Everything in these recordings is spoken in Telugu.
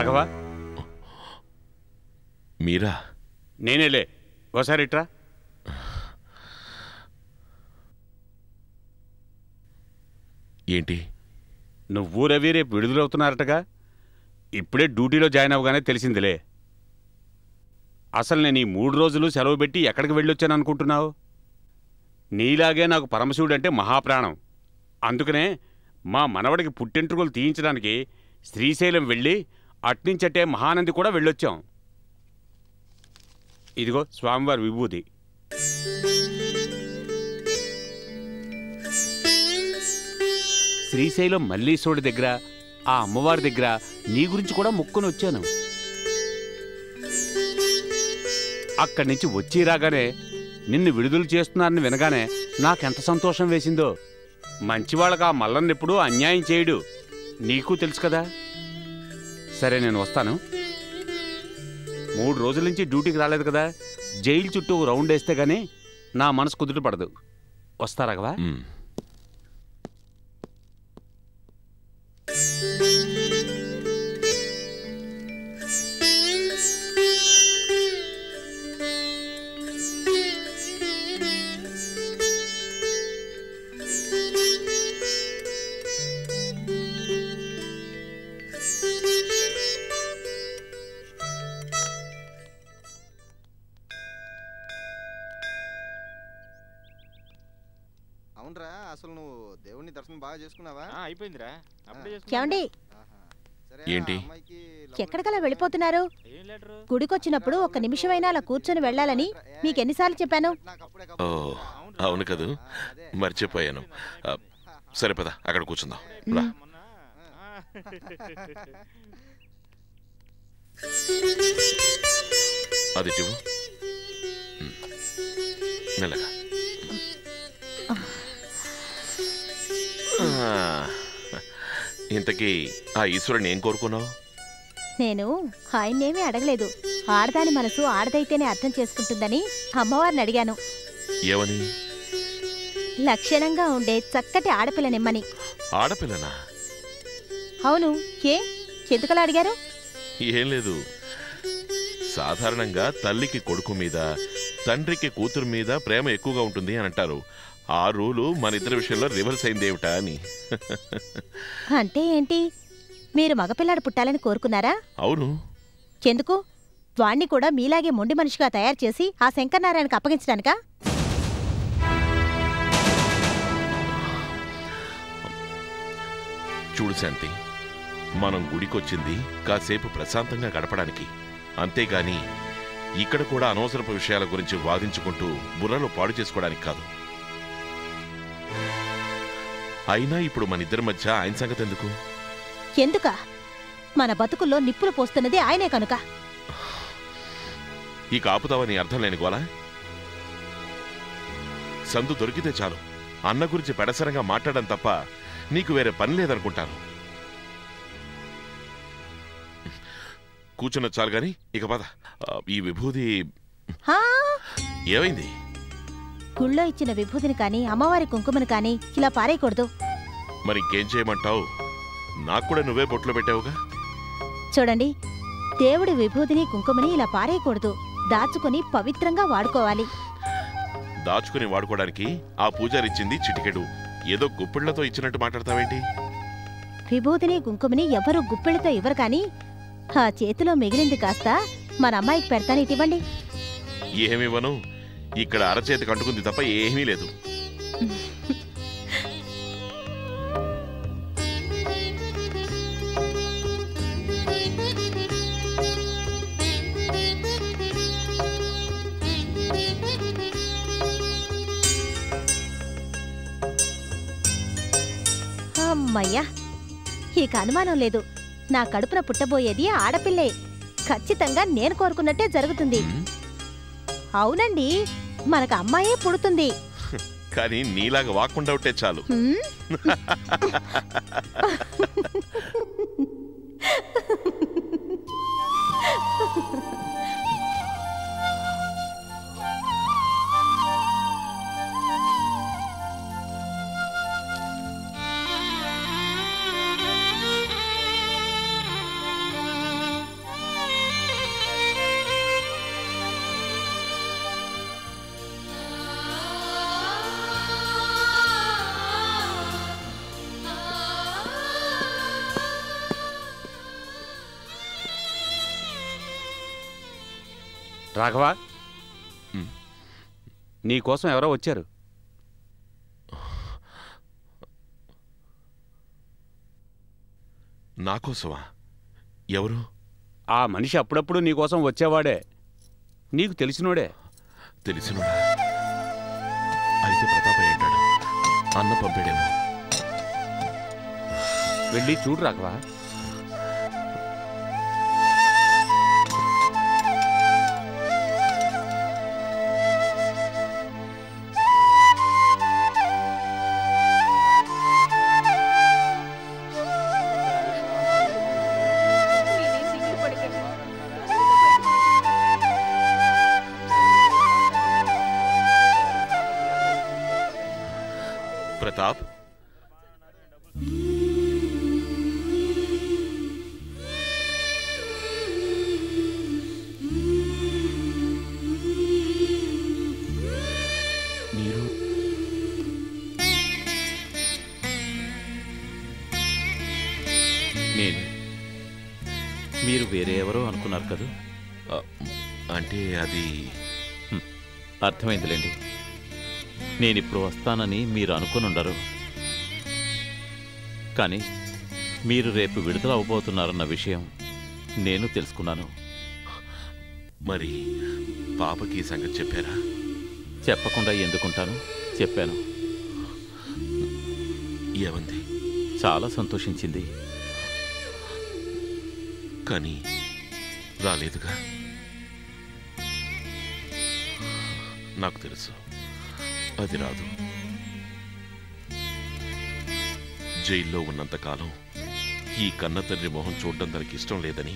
రాఘవ మీరా? నేనేలే, ఓసారి ఇట్రా. ఏంటి? నువ్వు రవి రేపు విడుదలవుతున్నారటగా? ఇప్పుడే డ్యూటీలో జాయిన్ అవ్వగానే తెలిసిందిలే. అసలు నేను ఈ 3 రోజులు సెలవు పెట్టి ఎక్కడికి వెళ్ళొచ్చాను అనుకుంటున్నావు? నీలాగే నాకు పరమశివుడు అంటే మహాప్రాణం. అందుకనే మా మనవడికి పుట్టెంట్రుకలు తీయించడానికి శ్రీశైలం వెళ్ళి అట్నుంచటే మహానంది కూడా వెళ్ళొచ్చాం. ఇదిగో స్వామివారి విభూతి. శ్రీశైలం మల్లీశ్వరుడి దగ్గర, ఆ అమ్మవారి దగ్గర నీ గురించి కూడా మొక్కుని వచ్చాను. అక్కడి నుంచి వచ్చి రాగానే నిన్ను విడుదల చేస్తున్నారని వినగానే నాకెంత సంతోషం వేసిందో. మంచివాళ్ళకి ఆ మల్లన్నెప్పుడూ అన్యాయం చేయడు, నీకు తెలుసు కదా. సరే, నేను వస్తాను. 3 రోజుల నుంచి డ్యూటీకి రాలేదు కదా, జైలు చుట్టూ రౌండ్ వేస్తే గానీ నా మనసు కుదుట పడదు. వస్తా రాఘవా. అవునరా, అసలు నువ్వు దేవుని దర్శనం బాగా చేసుకున్నావా? అయిపోయిందిరా. ఏమండి, ఏంటి? ఎక్కడికలా వెళ్ళిపోతున్నారు? గుడికొచ్చినప్పుడు 1 నిమిషమైనా అలా కూర్చొని వెళ్ళాలని మీకెన్నిసార్లు చెప్పాను? ఓ అవును కదూ, మర్చిపోయాను. సరే పద, అక్కడ కూర్చుందాం. రా. అది మెల్లగా. ఇంతకీ ఆ ఈశ్వరుని ఏం కోరుకున్నావు? నేను ఆయన్నేమీ అడగలేదు. ఆడదాని మనసు ఆడదైతేనే అర్థం చేసుకుంటుందని అమ్మవారిని అడిగాను. ఏమని? లక్షణంగా ఉండే చక్కటి ఆడపిల్లనిమ్మని. ఆడపిల్లనా? అవును. ఏ ఎందుకలా అడిగారు? ఏం లేదు, సాధారణంగా తల్లికి కొడుకు మీద, తండ్రికి కూతురు మీద ప్రేమ ఎక్కువగా ఉంటుంది అని అంటారు. ఆ రూలు మన ఇద్దరి విషయంలో రివర్స్ అయిందేమిటా అని. అంటే ఏంటి, మీరు మగపిల్లాడు పుట్టాలని కోరుకున్నారా? అవును. ఎందుకు? వాణ్ణి కూడా మీలాగే మొండి మనిషిగా తయారు చేసి ఆ శంకరనారాయణకి అప్పగించడానికా? చూడు శాంతి, మనం గుడికొచ్చింది కాసేపు ప్రశాంతంగా గడపడానికి, అంతేగాని ఇక్కడ కూడా అనవసరపు విషయాల గురించి వాదించుకుంటూ బుర్రలో పాడు చేసుకోవడానికి కాదు. అయినా ఇప్పుడు మన ఇద్దరి మధ్య ఆయన సంగతి ఎందుకు? ఎందుక? మన బతుకుల్లో నిప్పులు పోస్తున్నది ఆయనే కనుక. ఇక ఆపుతావని అర్థం లేని గోలా? సందు దొరికితే చాలు అన్న గురించి పెడసరంగా మాట్లాడడం తప్ప నీకు వేరే పని లేదనుకుంటాను. కూర్చున్న చాలు గాని ఇక పద. ఈ విభూది ఏమైంది? గుళ్ళో ఇచ్చిన విభూతిని కాని అమ్మవారి కుంకుమని కాని ఇలా పారేయకూడదు. మరి ఇంకేం చేయమంటావు? నాకు కూడా నువ్వే బొట్లో పెట్టావుగా. చూడండి, దేవుడి విభూతిని కుంకుమని ఇలా పారేయకూడదు, దాచుకుని పవిత్రంగా వాడుకోవాలి. దాచుకుని వాడుకోవడానికి ఆ పూజారిచ్చింది చిటికెడు, ఏదో గుప్పిళ్లతో ఇచ్చినట్టు మాట్లాడతావేంటి? విభూతిని కుంకుమని ఎవరూ గుప్పిళ్లతో ఇవ్వరు కాని ఆ చేతిలో మిగిలింది కాస్త మన అమ్మాయికి పెడతాను, ఇటివ్వండి. ఏమివ్వను, ఇక్కడ అరచేతికి అంటుకుంది తప్ప ఏమీ లేదు. అమ్మయ్యా, ఇక అనుమానం లేదు, నా కడుపున పుట్టబోయేది ఆడపిల్లే. ఖచ్చితంగా నేను కోరుకున్నట్టే జరుగుతుంది. అవునండి, మనకు అమ్మాయే పుడుతుంది. కానీ నీలాగా వాక్కుండా ఉంటే చాలు. రాఘవ, ఉమ్. నీకోసం ఎవరో వచ్చారు. నాకోసమా? ఎవరు? ఆ మనిషి అప్పుడప్పుడు నీకోసం వచ్చేవాడే, నీకు తెలిసినోడే. తెలిసినోడా? అయితే ప్రతాప ఏంటాడు? అన్న పంపాడేమో. వెళ్ళి చూడు రాఘవ. ప్రతాప్, మీరు నేను మీరు వేరే ఎవరో అనుకున్నారు కదా? ఆ, అంటే అది అర్థమైందిలేండి. నేనిప్పుడు వస్తానని మీరు అనుకుని ఉండరు, కానీ మీరు రేపు విడుదల అవబోతున్నారన్న విషయం నేను తెలుసుకున్నాను. మరి పాపకి ఈ సంగతి చెప్పారా? చెప్పకుండా ఎందుకుంటాను? చెప్పాను. ఏమంది? చాలా సంతోషించింది. కానీ రాలేదుగా. నాకు తెలుసు అది రాదు. జైల్లో ఉన్నంతకాలం ఈ కన్న తండ్రి మొహం చూడడం తనకి ఇష్టం లేదని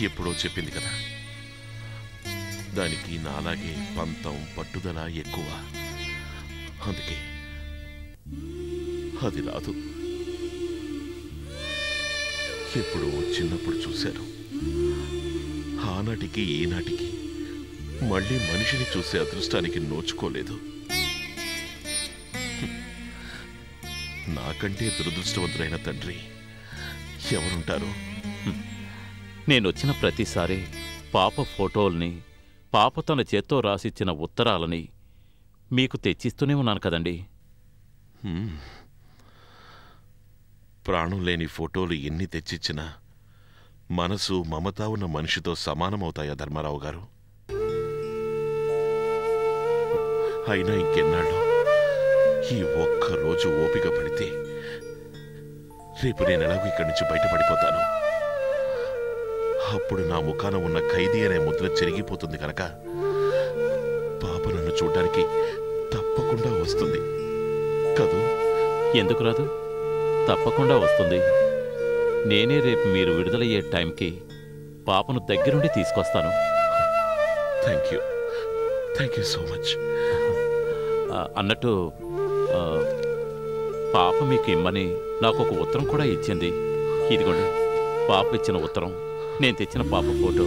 ఎప్పుడో చెప్పింది కదా. దానికి నాలాగే పంతం పట్టుదల ఎక్కువ. అందుకే అది రాదు. ఎప్పుడో చిన్నప్పుడు చూశాను. ఆనాటికి ఈనాటికి మళ్ళీ మనిషిని చూసే అదృష్టానికి నోచుకోలేదు. నాకంటే దురదృష్టవంతుడైన తండ్రి ఎవరుంటారు? నేనొచ్చిన ప్రతిసారి పాప ఫోటోల్ని, పాప తన చేత్తో రాసిచ్చిన ఉత్తరాలని మీకు తెచ్చిస్తూనే ఉన్నాను కదండి. ప్రాణం లేని ఫోటోలు ఎన్ని తెచ్చిచ్చినా మనసు మమత ఉన్న మనిషితో సమానమవుతాయా ధర్మారావు గారు? అయినా ఇంకెన్నాళ్ళు ఈ ఒక్కరోజు ఓపిక పడితే రేపు నేను ఎలాగో ఇక్కడి నుంచి బయటపడిపోతాను. అప్పుడు నా ముఖాన ఉన్న ఖైదీ అనే ముద్ర చెరిగిపోతుంది కనుక పాప నన్ను చూడ్డానికి తప్పకుండా వస్తుంది కదూ? ఎందుకు రాదు? తప్పకుండా వస్తుంది. నేనే రేపు మీరు విడుదలయ్యే టైంకి పాపను దగ్గరుండి తీసుకొస్తాను. Thank you so much. అన్నట్టు పాప మీకు ఇమ్మని నాకు ఒక ఉత్తరం కూడా ఇచ్చింది. ఇదిగోండి పాప ఇచ్చిన ఉత్తరం, నేను తెచ్చిన పాప ఫోటో.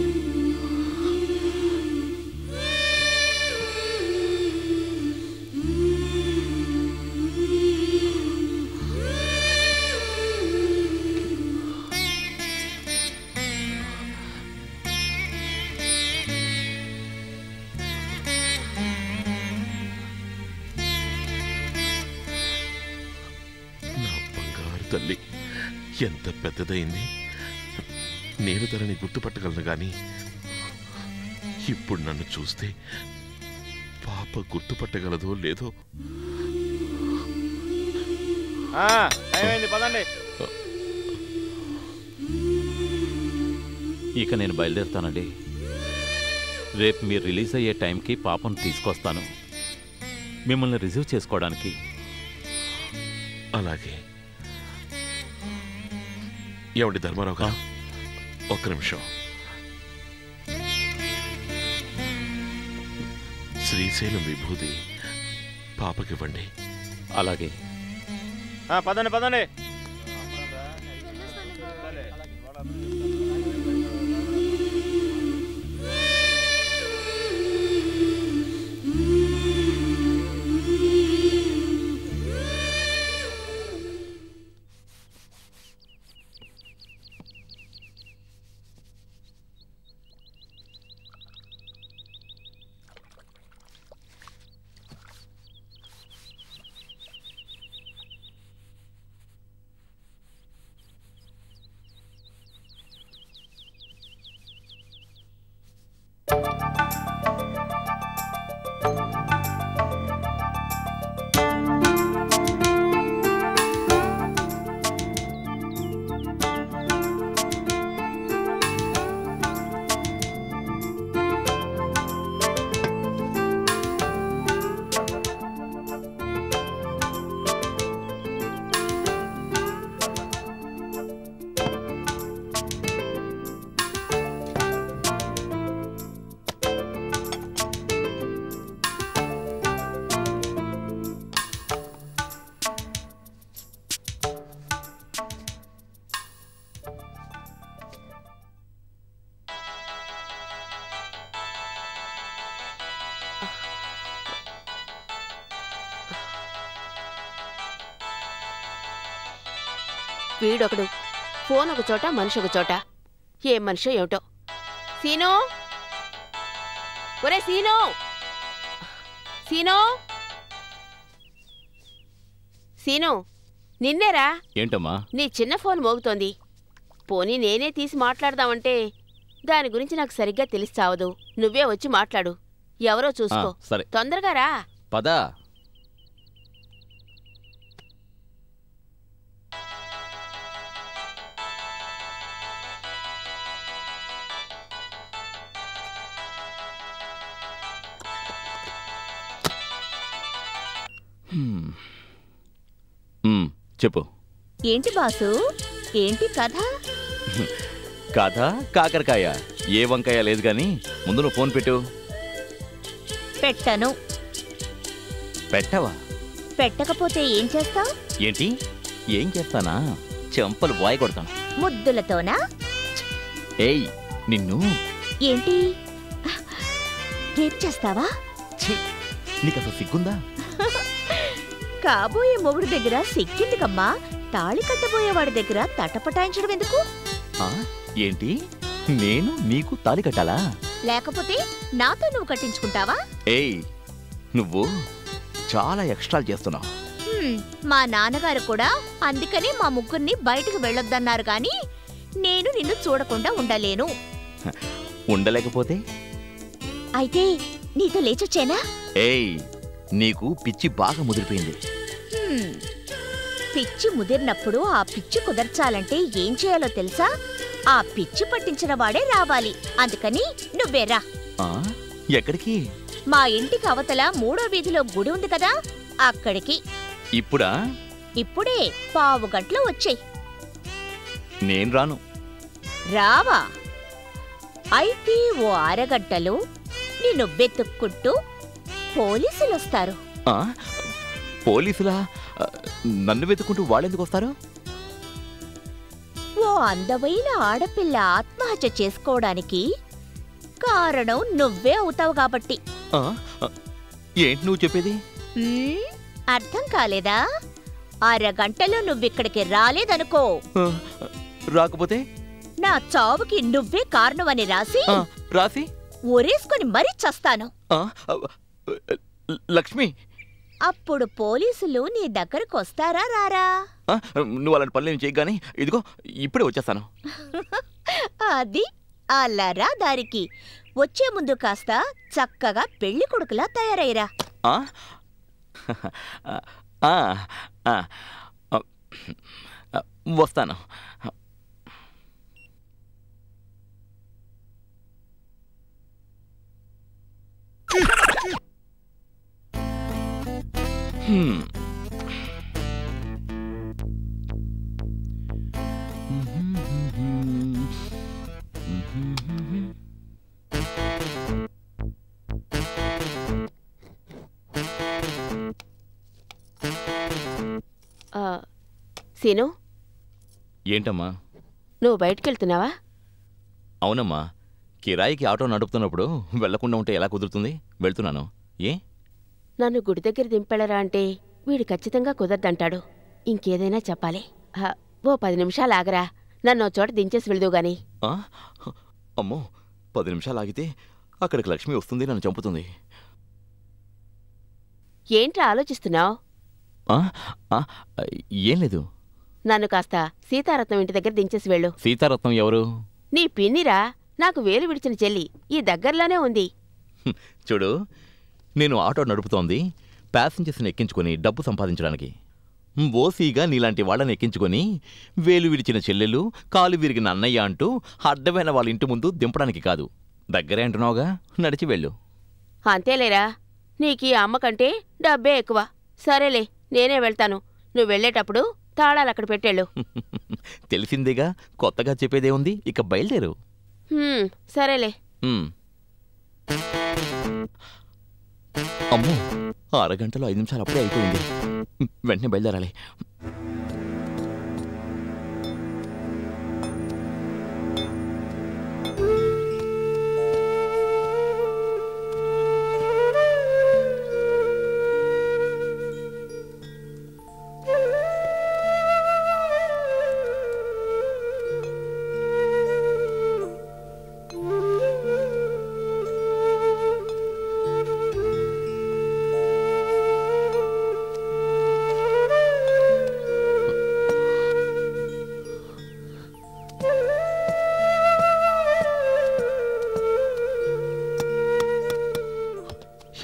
తల్లి ఎంత పెద్దదైంది. నేను తనని గుర్తుపట్టగలను గాని ఇప్పుడు నన్ను చూస్తే పాప గుర్తుపట్టగలదో లేదో. ఇక నేను బయలుదేరుతానండి. రేపు మీరు రిలీజ్ అయ్యే టైంకి పాపను తీసుకొస్తాను మిమ్మల్ని రిసీవ్ చేసుకోవడానికి. అలాగే. ఏమండి ధర్మారావు గారు, ఒక్క నిమిషం. శ్రీశైలం విభూది పాపకివ్వండి. అలాగే. పదండి పదండి. వీడొకడు ఫోన్ ఒక చోట మనిషి ఒక చోట. ఏం మనిషో ఏమిటో. సీను, ఒరే సీను, సీను, సీను, నిన్నేరా. ఏంటమ్మా? నీ చిన్న ఫోన్ మోగుతోంది. పోనీ నేనే తీసి మాట్లాడదామంటే దాని గురించి నాకు సరిగ్గా తెలిసి చావదు. నువ్వే వచ్చి మాట్లాడు. ఎవరో చూసుకో. సరే, తొందరగా రా. పదా. చెప్పు. ఏంటి బాసు, ఏంటి కథ? కథ కాకరకాయ. ఏ వంకాయ లేదు గాని ముందు నువ్వు ఫోన్ పెట్టు. పెట్టను. పెట్టవా? పెట్టకపోతే ఏం చేస్తావు? ఏంటి? ఏం చేస్తానా? చెంపలు బాయ్ కొడతాను. ముద్దులతోనా? ఏయ్ నిన్ను. ఏంటి, రేప్ చేస్తావా? నీకు అసలు సిగ్గుందా? కాబోయే మొగుడు దగ్గర సిక్కిందికమ్మా, తాళి కట్టబోయేవాడి దగ్గర తటపటాయించడం ఎందుకు? ఏంటి, నేను నీకు తాళి కట్టాలా? లేకపోతే నాతో నువ్వు కట్టించుకుంటావా? ఏయ్ నువ్వు చాలా ఎక్స్ట్రాలు చేస్తున్నావు. మా నాన్నగారు కూడా అందుకని మా ముగ్గురిని బయటకు వెళ్ళొద్దన్నారు గాని నేను నిన్ను చూడకుండా ఉండలేను. ఉండలేకపోతే? అయితే నీతో లేచొచ్చేనా? ఏయ్ నీకు పిచ్చి బాగా ముదిరిపోయింది. పిచ్చి ముదిరినప్పుడు ఆ పిచ్చి కుదర్చాలంటే ఏం చేయాలో తెలుసా? ఆ పిచ్చి పట్టించిన వాడే రావాలి. అందుకని నువ్వేరా. ఎక్కడికి? మా ఇంటికి అవతల 3వ వీధిలో గుడి ఉంది కదా, అక్కడికి. ఇప్పుడా? ఇప్పుడే 15 గంటలు వచ్చేయ్. నేను రాను. రావా? అయితే ఓ అరగంటలో నిన్ను వెతుక్కుంటూ పోలీసులొస్తారు. పోలీసులా? నన్ను వెతుక్కుంటూ వాళ్ళెందుకు వస్తారు? ఓ అందమైన ఆడపిల్ల ఆత్మహత్య చేసుకోవడానికి కారణం నువ్వే అవుతావు కాబట్టి. ఏంటి నువ్వు చెప్పేది? అర్థం కాలేదా? అరగంటలో నువ్విక్కడికి రాలేదనుకో, రాకపోతే నా చావుకి నువ్వే కారణమని రాసి ఒరేసుకొని మరీ చస్తాను. లక్ష్మి, అప్పుడు పోలీసులు నీ దగ్గరకొస్తారా రారా? నువ్వు అలాంటి పనులేం చేయగానే ఇదిగో ఇప్పుడే వచ్చేస్తాను. అది అల్లరా దారికి. వచ్చే ముందు కాస్త చక్కగా పెళ్లి కొడుకులా తయారైరా. వస్తాను. సీను, ఏంటమ్మా? నువ్వు బయటికెళ్తున్నావా? అవునమ్మా, కిరాయికి ఆటో నడుపుతున్నప్పుడు వెళ్లకుండా ఉంటే ఎలా కుదురుతుంది? వెళ్తున్నాను. ఏ? నన్ను గుడి దగ్గర దింపెళ్ళరా అంటే వీడు ఖచ్చితంగా కుదరదంటాడు. ఇంకేదైనా చెప్పాలి. ఓ 10 నిమిషాలు ఆగరా, నన్ను చోట దించేసి వెళ్దు గాని. అమ్మో, 10 నిమిషాలు ఆగితే అక్కడికి లక్ష్మి వస్తుంది, నన్ను చంపుతుంది. ఏంట్రా ఆలోచిస్తున్నావు? ఏం లేదు. నన్ను కాస్త సీతారత్నం ఇంటి దగ్గర దించేసి వెళ్ళు. సీతారత్నం ఎవరు? నీ పిన్నిరా, నాకు వేలు విడిచిన చెల్లి. ఈ దగ్గరలోనే ఉంది. చూడు, నేను ఆటో నడుపుతోంది ప్యాసింజర్స్ని ఎక్కించుకొని డబ్బు సంపాదించడానికి. ఓసీగా నీలాంటి వాళ్ళని ఎక్కించుకొని వేలు విడిచిన చెల్లెలు, కాలు విరిగిన అన్నయ్య అంటూ అడ్డమైన వాళ్ళ ఇంటి ముందు దింపడానికి కాదు. దగ్గరే అంటున్నావుగా, నడిచి వెళ్ళు. అంతేలేరా, నీకీ అమ్మ కంటే డబ్బే ఎక్కువ. సరేలే, నేనే వెళ్తాను. నువ్వు వెళ్ళేటప్పుడు తాళాలు అక్కడ పెట్టేళ్ళు. తెలిసిందేగా, కొత్తగా చెప్పేదే ఉంది. ఇక బయలుదేరు. సరేలే. అమ్మో, 6 గంటలు 5 నిమిషాలు అప్పుడే అయిపోయింది. వెంటనే బయలుదేరాలి.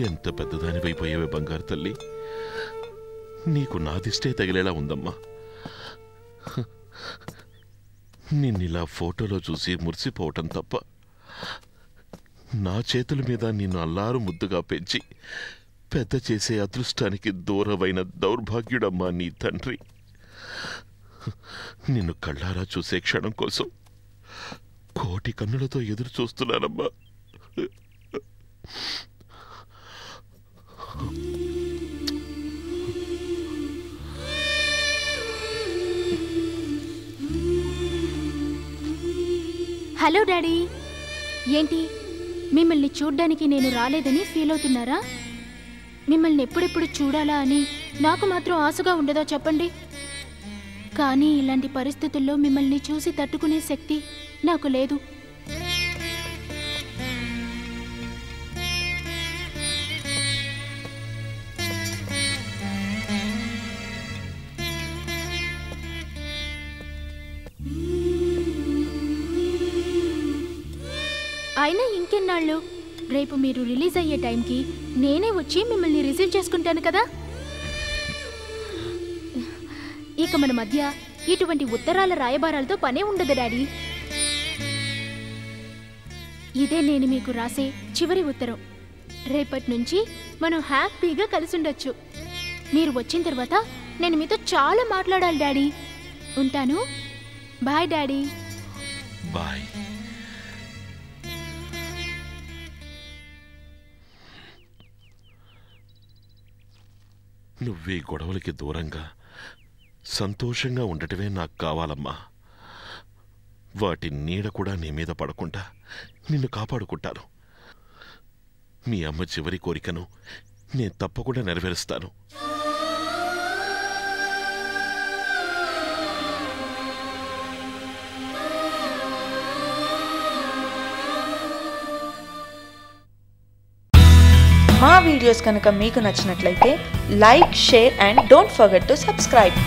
ఎంత పెద్దదానివైపోయావే బంగారు తల్లి. నీకు నా దిష్టే తగిలేలా ఉందమ్మా. నిన్నిలా ఫోటోలో చూసి మురిసిపోవటం తప్ప నా చేతుల మీద నిన్ను అల్లారు ముద్దుగా పెంచి పెద్ద చేసే అదృష్టానికి దూరమైన దౌర్భాగ్యుడమ్మా నీ తండ్రి. నిన్ను కళ్ళారా చూసే క్షణం కోసం కోటి కన్నులతో ఎదురు చూస్తున్నానమ్మా. Hello daddy. ఏంటి, మిమ్మల్ని చూడ్డానికి నేను రాలేదని ఫీల్ అవుతున్నారా? మిమ్మల్ని ఎప్పుడెప్పుడు చూడాలా అని నాకు మాత్రం ఆశగా ఉండదా చెప్పండి? కానీ ఇలాంటి పరిస్థితుల్లో మిమ్మల్ని చూసి తట్టుకునే శక్తి నాకు లేదు. అయినా ఇంకెన్నాళ్ళు? రేపు మీరు రిలీజ్ అయ్యే టైంకి నేనే వచ్చి మిమ్మల్ని రిసీవ్ చేసుకుంటాను కదా. ఇక మన మధ్య ఇటువంటి ఉత్తరాల రాయబారాలతో పనే ఉండదు డాడీ. ఇదే నేను మీకు రాసే చివరి ఉత్తరం. రేపటి నుంచి మనం హ్యాపీగా కలిసి ఉండొచ్చు. మీరు వచ్చిన తర్వాత నేను మీతో చాలా మాట్లాడాలి డాడీ. ఉంటాను. Bye daddy. బాయ్. నువ్వే గొడవలకి దూరంగా సంతోషంగా ఉండటమే నాకు కావాలమ్మా. వాటి నీడ కూడా నీ మీద పడకుండా నిన్ను కాపాడుకుంటాను. మీ అమ్మ చివరి కోరికను నేను తప్పకుండా నెరవేరుస్తాను. మా వీడియోస్ కనుక మీకు నచ్చినట్లయితే like, share and don't forget to subscribe.